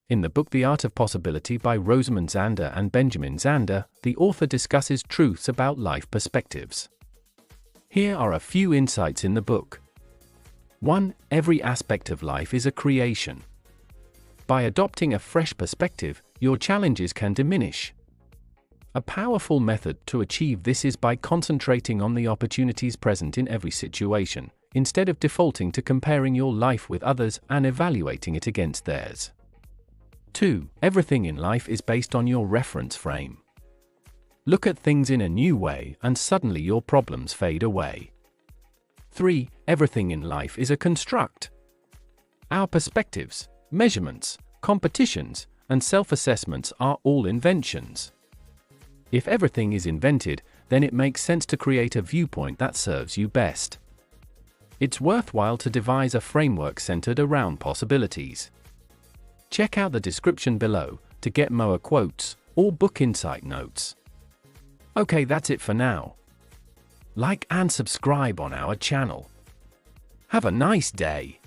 In the book The Art of Possibility by Rosamund Zander and Benjamin Zander, the author discusses truths about life perspectives. Here are a few insights in the book. 1. Every aspect of life is a creation. By adopting a fresh perspective, your challenges can diminish. A powerful method to achieve this is by concentrating on the opportunities present in every situation, instead of defaulting to comparing your life with others and evaluating it against theirs. 2. Everything in life is based on your reference frame. Look at things in a new way and suddenly your problems fade away. 3. Everything in life is a construct. Our perspectives, measurements, competitions, and self-assessments are all inventions. If everything is invented, then it makes sense to create a viewpoint that serves you best. It's worthwhile to devise a framework centered around possibilities. Check out the description below to get more quotes or book insight notes. Okay, that's it for now. Like and subscribe on our channel. Have a nice day.